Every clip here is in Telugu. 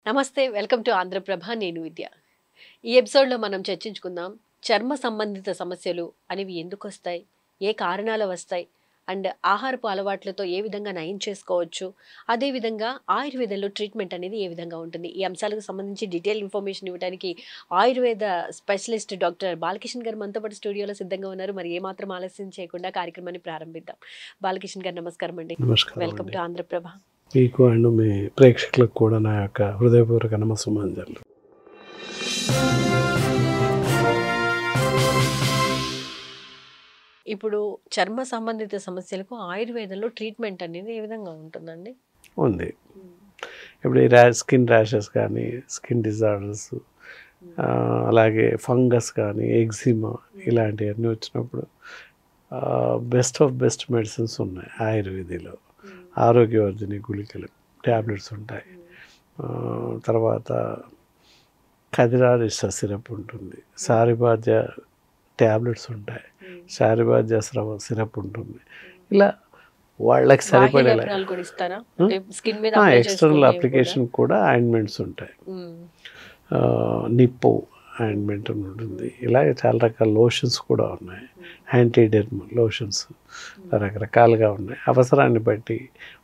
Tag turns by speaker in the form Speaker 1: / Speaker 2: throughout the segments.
Speaker 1: నమస్తే, వెల్కమ్ టు ఆంధ్రప్రభ. నేను విద్య. ఈ ఎపిసోడ్లో మనం చర్చించుకుందాం చర్మ సంబంధిత సమస్యలు అనేవి ఎందుకు వస్తాయి, ఏ కారణాలు వస్తాయి, అండ్ ఆహారపు అలవాట్లతో ఏ విధంగా నయం చేసుకోవచ్చు, అదేవిధంగా ఆయుర్వేదంలో ట్రీట్మెంట్ అనేది ఏ విధంగా ఉంటుంది. ఈ అంశాలకు సంబంధించి డీటెయిల్ ఇన్ఫర్మేషన్ ఇవ్వడానికి ఆయుర్వేద స్పెషలిస్ట్ డాక్టర్ బాలకిషన్ గారు మనతో పాటు స్టూడియోలో సిద్ధంగా ఉన్నారు. మరి ఏమాత్రం ఆలస్యం చేయకుండా కార్యక్రమాన్ని ప్రారంభిద్దాం. బాలకిషన్ గారు నమస్కారం అండి. Welcome to Andhraprabha.
Speaker 2: మీకు అండ్ మీ ప్రేక్షకులకు కూడా నా యొక్క హృదయపూర్వక నమస్సుమాంజలు.
Speaker 1: ఇప్పుడు చర్మ సంబంధిత సమస్యలకు ఆయుర్వేదంలో ట్రీట్మెంట్ అనేది ఏ విధంగా ఉంటుందండి?
Speaker 2: ఉంది. ఇప్పుడు ఈ స్కిన్ ర్యాషెస్ కానీ, స్కిన్ డిజార్డర్స్, అలాగే ఫంగస్ కానీ, ఎగ్జిమా ఇలాంటివన్నీ వచ్చినప్పుడు బెస్ట్ ఆఫ్ బెస్ట్ మెడిసిన్స్ ఉన్నాయి ఆయుర్వేదిలో. ఆరోగ్యవర్ధిని గుళికలు ట్యాబ్లెట్స్ ఉంటాయి. తర్వాత కదిరారిష్ట సిరప్ ఉంటుంది, సారిబాధ్య ట్యాబ్లెట్స్ ఉంటాయి, సారిబాధ్య సిరప్ ఉంటుంది. ఇలా వాళ్ళకి సరిపడేలా ఎక్స్టర్నల్ అప్లికేషన్ కూడా ఆయింట్మెంట్స్ ఉంటాయి. నిప్పో ఆయింట్మెంట్ ఉంటుంది. ఇలాగే చాలా రకాల లోషన్స్ కూడా ఉన్నాయి, యాంటీడెర్మల్ లోషన్స్ రకరకాలుగా ఉన్నాయి. అవసరాన్ని బట్టి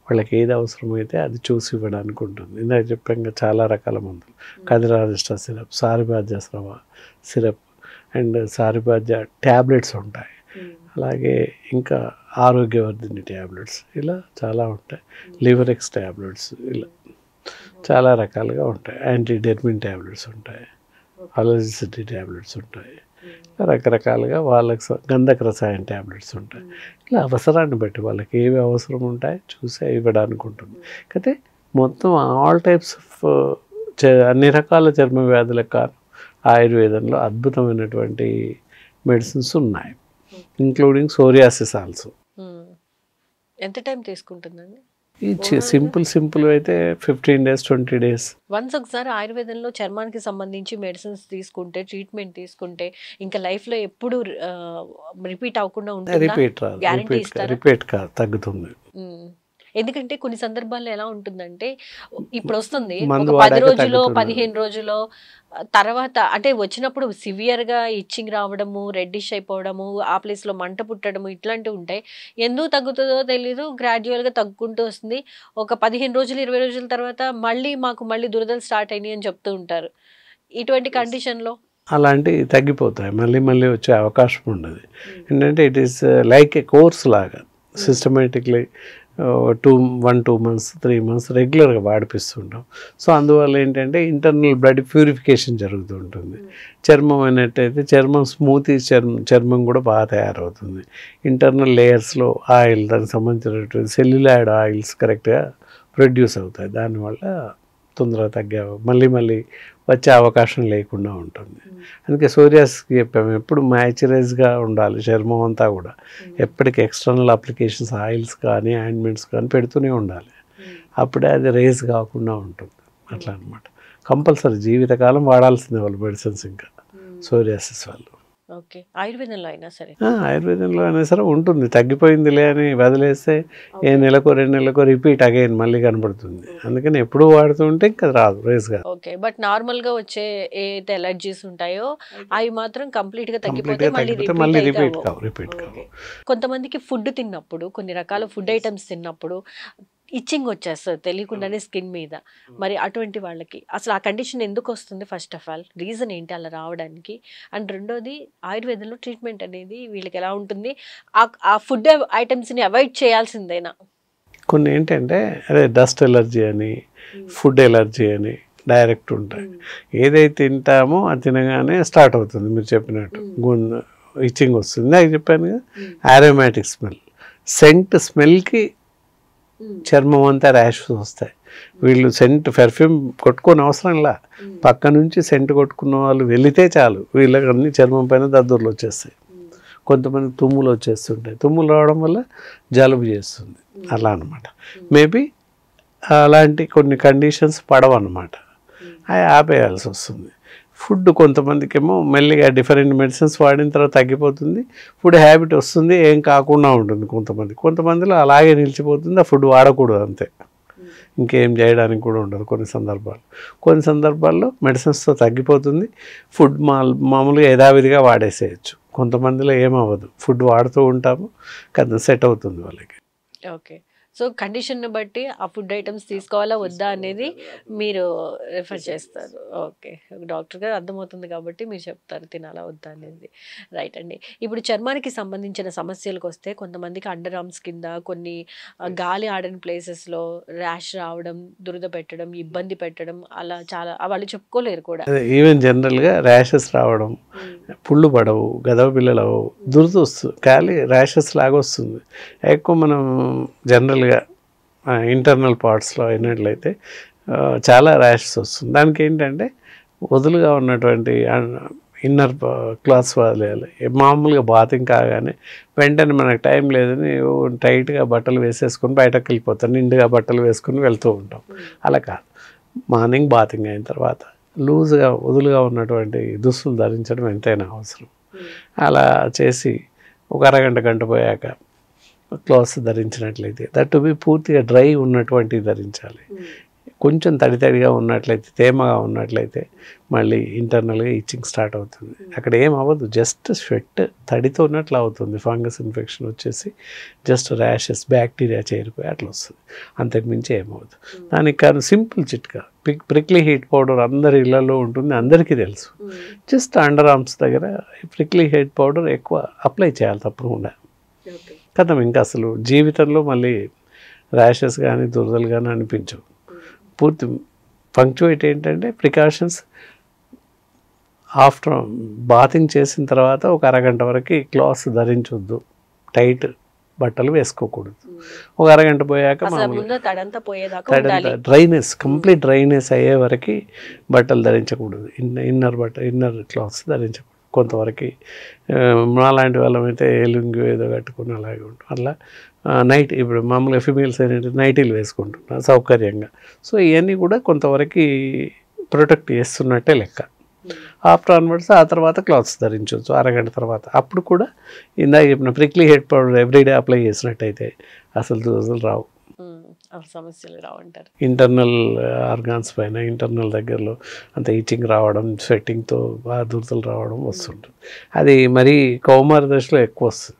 Speaker 2: వాళ్ళకి ఏది అవసరమైతే అది చూసి ఇవ్వడానికి ఉంటుంది. ఇందాక చెప్పాక చాలా రకాల మందులు, కదిరారిష్ట సిరప్, సారిబాధ్య సిరప్ అండ్ సారిబాధ్య ట్యాబ్లెట్స్ ఉంటాయి. అలాగే ఇంకా ఆరోగ్యవర్ధిని ట్యాబ్లెట్స్ ఇలా చాలా ఉంటాయి. లివరెక్స్ ట్యాబ్లెట్స్ ఇలా చాలా రకాలుగా ఉంటాయి. యాంటీడెర్మిన్ ట్యాబ్లెట్స్ ఉంటాయి, అలర్జిసిటీ ట్యాబ్లెట్స్ ఉంటాయి. రకరకాలుగా వాళ్ళకి గంధక రసాయన ట్యాబ్లెట్స్ ఉంటాయి. ఇలా అవసరాన్ని బట్టి వాళ్ళకి ఏవి అవసరం ఉంటాయి చూసి ఇవ్వడానికి ఉంటుంది. అయితే మొత్తం ఆల్ టైప్స్ ఆఫ్ అన్ని రకాల చర్మ వ్యాధులకు కారణం ఆయుర్వేదంలో అద్భుతమైనటువంటి మెడిసిన్స్ ఉన్నాయి, ఇంక్లూడింగ్ సోరియాసిస్ ఆల్సో.
Speaker 1: ఎంత టైం తీసుకుంటుందండి?
Speaker 2: ఈ సింపుల్ అయితే 15 days 20 days.
Speaker 1: వన్స్ ఒకసారి ఆయుర్వేదంలో చర్మానికి సంబంధించి మెడిసిన్స్ తీసుకుంటే, ట్రీట్మెంట్ తీసుకుంటే ఇంకా లైఫ్లో ఎప్పుడు రిపీట్ అవ్వకుండా ఉంటుంది,
Speaker 2: రిపీట్ కాదు, తగ్గుతుంది.
Speaker 1: ఎందుకంటే కొన్ని సందర్భాల్లో ఎలా ఉంటుందంటే, ఇప్పుడు వస్తుంది 10 రోజులో 15 రోజులో తర్వాత అంటే వచ్చినప్పుడు సివియర్గా ఇచ్చింగ్ రావడము, రెడ్డిష్ అయిపోవడము, ఆ ప్లేస్లో మంట పుట్టడము ఇట్లాంటివి ఉంటాయి. ఎందుకు తగ్గుతుందో తెలీదు, గ్రాడ్యువల్గా తగ్గుకుంటూ వస్తుంది. ఒక 15 రోజులు 20 రోజుల తర్వాత మళ్ళీ దురదలు స్టార్ట్ అయినాయి అని చెప్తూ ఉంటారు. ఇటువంటి కండిషన్లో
Speaker 2: అలాంటివి తగ్గిపోతాయి, మళ్ళీ వచ్చే అవకాశం ఉండదు. ఏంటంటే it is like A course లాగా సిస్టమేటిక్లీ 1-2 months 3 months రెగ్యులర్గా వాడిపిస్తుంటాం. సో అందువల్ల ఏంటంటే ఇంటర్నల్ బ్లడ్ ప్యూరిఫికేషన్ జరుగుతూ ఉంటుంది. చర్మం అయినట్టయితే చర్మం స్మూతీ చర్మం కూడా బాగా తయారవుతుంది. ఇంటర్నల్ లేయర్స్లో ఆయిల్, దానికి సంబంధించినటువంటి సెల్యులాయిడ్ ఆయిల్స్ కరెక్ట్గా ప్రొడ్యూస్ అవుతాయి. దానివల్ల తొందరగా తగ్గే మళ్ళీ వచ్చే అవకాశం లేకుండా ఉంటుంది. అందుకే సోరియాసిస్కి చెప్పాము, ఎప్పుడు మ్యాచురైజ్గా ఉండాలి చర్మం అంతా కూడా. ఎప్పటికీ ఎక్స్టర్నల్ అప్లికేషన్స్ ఆయిల్స్ కానీ ఆయింట్మెంట్స్ కానీ పెడుతూనే ఉండాలి. అప్పుడే అది రేజ్ కాకుండా ఉంటుంది. అట్లా అనమాట. కంపల్సరీ జీవితకాలం వాడాల్సిందే వాళ్ళు మెడిసిన్స్. ఇంకా సోరియాసిస్ వాళ్ళు
Speaker 1: ఓకే, ఆయుర్వేదంలో అయినా
Speaker 2: సరే ఉంటుంది. తగ్గిపోయిందిలే అని వదిలేస్తే ఏ నెలకో 2 నెలలకో రిపీట్ అగైన్ మళ్ళీ కనబడుతుంది. అందుకని ఎప్పుడు వాడుతుంటే ఇంకా రాదు రేస్గా.
Speaker 1: ఓకే, బట్ నార్మల్గా వచ్చే ఏదైతే ఎలర్జీస్ ఉంటాయో అవి మాత్రం కంప్లీట్గా తగ్గిపోతే మళ్ళీ రిపీట్ కావు. కొంతమందికి ఫుడ్ తిన్నప్పుడు, కొన్ని రకాల ఫుడ్ ఐటమ్స్ తిన్నప్పుడు ఇచ్చింగ్ వచ్చేస్తుంది తెలియకుండానే స్కిన్ మీద. మరి అటువంటి వాళ్ళకి అసలు ఆ కండిషన్ ఎందుకు వస్తుంది? ఫస్ట్ ఆఫ్ ఆల్ రీజన్ ఏంటి అలా రావడానికి? అండ్ రెండోది ఆయుర్వేదంలో ట్రీట్మెంట్ అనేది వీళ్ళకి ఎలా ఉంటుంది? ఆ ఫుడ్ ఐటమ్స్ని అవాయిడ్ చేయాల్సిందేనా?
Speaker 2: కొన్ని ఏంటంటే అదే డస్ట్ ఎలర్జీ అని, ఫుడ్ ఎలర్జీ అని డైరెక్ట్ ఉంటాయి. ఏదైతే తింటామో అది తినగానే స్టార్ట్ అవుతుంది. మీరు చెప్పినట్టు ఇచ్చింగ్ వస్తుంది. నాకు చెప్పాను కదా, ఆరోమాటిక్ స్మెల్, సెంట్ స్మెల్కి చర్మం అంతా ర్యాషెస్ వస్తాయి. వీళ్ళు సెంట్ పెర్ఫ్యూమ్ కొట్టుకొని అవసరంలా, పక్క నుంచి సెంట్ కొట్టుకున్న వాళ్ళు వెళితే చాలు వీళ్ళకి అన్ని చర్మం పైన దద్దుర్లు వచ్చేస్తాయి. కొంతమంది తుమ్ములు వచ్చేస్తుంటాయి. తుమ్ములు రావడం వల్ల జలుబు చేస్తుంది. అలా అనమాట. మేబీ అలాంటి కొన్ని కండిషన్స్ పడవన్నమాట, అవి ఆపేయాల్సి వస్తుంది. ఫుడ్ కొంతమందికి ఏమో మెల్లిగా డిఫరెంట్ మెడిసిన్స్ వాడిన తర్వాత తగ్గిపోతుంది, ఫుడ్ హ్యాబిట్ వస్తుంది, ఏం కాకుండా ఉంటుంది. కొంతమందిలో అలాగే నిలిచిపోతుంది, ఆ ఫుడ్ వాడకూడదు అంతే. ఇంకేం చేయడానికి కూడా ఉండదు కొన్ని సందర్భాల్లో మెడిసిన్స్తో తగ్గిపోతుంది. ఫుడ్ మామూలుగా యథావిధిగా వాడేసేయచ్చు. కొంతమందిలో ఏమవ్వదు, ఫుడ్ వాడుతూ ఉంటాము కదా, సెట్ అవుతుంది వాళ్ళకి.
Speaker 1: ఓకే. సో కండిషన్‌ని బట్టి ఆ ఫుడ్ ఐటెమ్స్ తీసుకోవాలా వద్దా అనేది మీరు రిఫర్ చేస్తారు. ఓకే. డాక్టర్‌గా అర్థమవుతుంది కాబట్టి మీరు చెప్తారు తినాలా వద్దా అనేది. రైట్ అండి. ఇప్పుడు చర్మానికి సంబంధించిన సమస్యలకొస్తే కొంతమందికి అండర్ ఆర్మ్స్ కింద కొన్ని గాలి ఆడని ప్లేసెస్‌లో ర్యాష్ రావడం, దురద పెట్టడం, ఇబ్బంది పెట్టడం అలా చాలా వాళ్ళు చెప్పుకోలేరు కూడా.
Speaker 2: ఈవెన్ జనరల్గా ర్యాషెస్ రావడం, పుళ్ళు పడవు, గదవ బిళ్ళలు అవ్వవు, దురద వస్తుంది, ఖాళీ ర్యాషెస్ లాగా వస్తుంది. ఎక్కువ మనం జనరల్గా ఇంటర్నల్ పార్ట్స్లో అయినట్లయితే చాలా ర్యాషెస్ వస్తుంది. దానికి ఏంటంటే వదులుగా ఉన్నటువంటి ఇన్నర్ క్లాత్స్ వదిలేయాలి. మామూలుగా బాతింగ్ కాగానే వెంటనే మనకు టైం లేదని టైట్గా బట్టలు వేసేసుకొని బయటకు వెళ్ళిపోతాం, నిండుగా బట్టలు వేసుకొని వెళ్తూ ఉంటాం. అలా కాదు, మార్నింగ్ బాతింగ్ అయిన తర్వాత లూజ్గా వదులుగా ఉన్నటువంటి దుస్తులు ధరించడం ఎంతైనా అవసరం. అలా చేసి ఒక అరగంట గంట పోయాక క్లాత్స్ ధరించినట్లయితే దట్ టు బి పూర్తిగా డ్రై ఉన్నటువంటివి ధరించాలి. కొంచెం తడిగా ఉన్నట్లయితే, తేమగా ఉన్నట్లయితే మళ్ళీ ఇంటర్నల్గా ఇచ్చింగ్ స్టార్ట్ అవుతుంది. అక్కడ ఏం అవ్వదు, జస్ట్ స్వెట్ తడితో ఉన్నట్లు అవుతుంది. ఫంగస్ ఇన్ఫెక్షన్ వచ్చేసి జస్ట్ ర్యాషెస్, బ్యాక్టీరియా చేరిపోయి అట్లా వస్తుంది, అంతకుమించి ఏమవుతుంది. దానికి కారణం సింపుల్ చిట్కా, ప్రిక్లీ హీట్ పౌడర్ అందరి ఇళ్లలో ఉంటుంది, అందరికీ తెలుసు. జస్ట్ అండర్ ఆర్మ్స్ దగ్గర ప్రిక్లీ హీట్ పౌడర్ ఎక్కువ అప్లై చేయాలి తప్పకుండా. కదా ఇంకా అసలు జీవితంలో మళ్ళీ ర్యాషెస్ కానీ దురదలు కానీ అనిపించవు. పూర్తి పంక్చువేట్ ఏంటంటే ప్రికాషన్స్ ఆఫ్టర్ బాతింగ్ చేసిన తర్వాత ఒక అరగంట వరకు క్లాత్స్ ధరించొద్దు, టైట్ బట్టలు వేసుకోకూడదు. ఒక అరగంట పోయాక డ్రైనెస్, కంప్లీట్ డ్రైనెస్ అయ్యే వరకు బట్టలు ధరించకూడదు, ఇన్నర్ క్లాత్స్ ధరించకూడదు. కొంతవరకు మాలాంటి వాళ్ళమైతే లుంగి ఏదో కట్టుకుని అలాగే ఉంటాం. అట్లా నైట్ ఇప్పుడు మామూలుగా ఫిమేల్స్ ఏంటంటే నైటీలు వేసుకుంటున్నారు సౌకర్యంగా. సో ఇవన్నీ కూడా కొంతవరకు ప్రొటెక్ట్ చేస్తున్నట్టే లెక్క. ఆఫ్టర్ ఆన్వర్డ్స్ ఆ తర్వాత క్లాత్స్ ధరించవచ్చు అరగంట తర్వాత. అప్పుడు కూడా ఇందాక చెప్పిన prickly head powder everyday apply చేసినట్టయితే అసలు దోసలు రావు,
Speaker 1: సమస్యలు రావంటారు.
Speaker 2: ఇంటర్నల్ ఆర్గాన్స్ పైన ఇంటర్నల్ దగ్గరలో అంత ఈచింగ్ రావడం, స్వెట్టింగ్తో బాగా దురదలు రావడం వస్తుంటుంది. అది మరీ కౌమార దశలో ఎక్కువ వస్తుంది.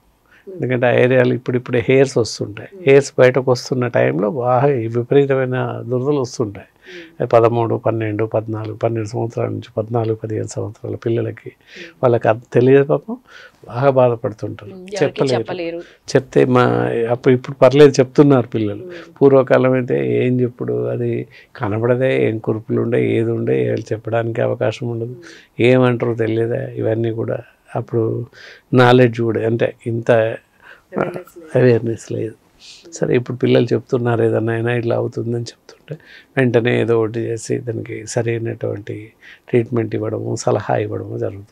Speaker 2: ఎందుకంటే ఆ ఏరియాలో ఇప్పుడిప్పుడే హెయిర్స్ వస్తుంటాయి. హెయిర్స్ బయటకు వస్తున్న టైంలో బాగా విపరీతమైన దురదలు వస్తుంటాయి. 13, 12, 14, 12 సంవత్సరాల నుంచి 14, 15 సంవత్సరాల పిల్లలకి వాళ్ళకి అది తెలియదు పాపం, బాగా బాధపడుతుంటారు, చెప్పలేరు. చెప్తే ఇప్పుడు పర్లేదు చెప్తున్నారు పిల్లలు. పూర్వకాలం అయితే ఏం చెప్పుడు, అది కనబడదే, ఏం కురుపులు ఉండే, ఏది ఉండే, చెప్పడానికి అవకాశం ఉండదు, ఏమంటారో తెలియదా. ఇవన్నీ కూడా అప్పుడు నాలెడ్జ్ కూడా అంటే ఇంత అవేర్నెస్ లేదు. సరే ఇప్పుడు పిల్లలు చెప్తున్నారు ఏదన్నా అయినా ఇట్లా అవుతుందని చెప్తుంటే వెంటనే ఏదో ఒకటి చేసి దానికి సరైనటువంటి ట్రీట్మెంట్ ఇవ్వడము, సలహా ఇవ్వడము జరుగుతుంది.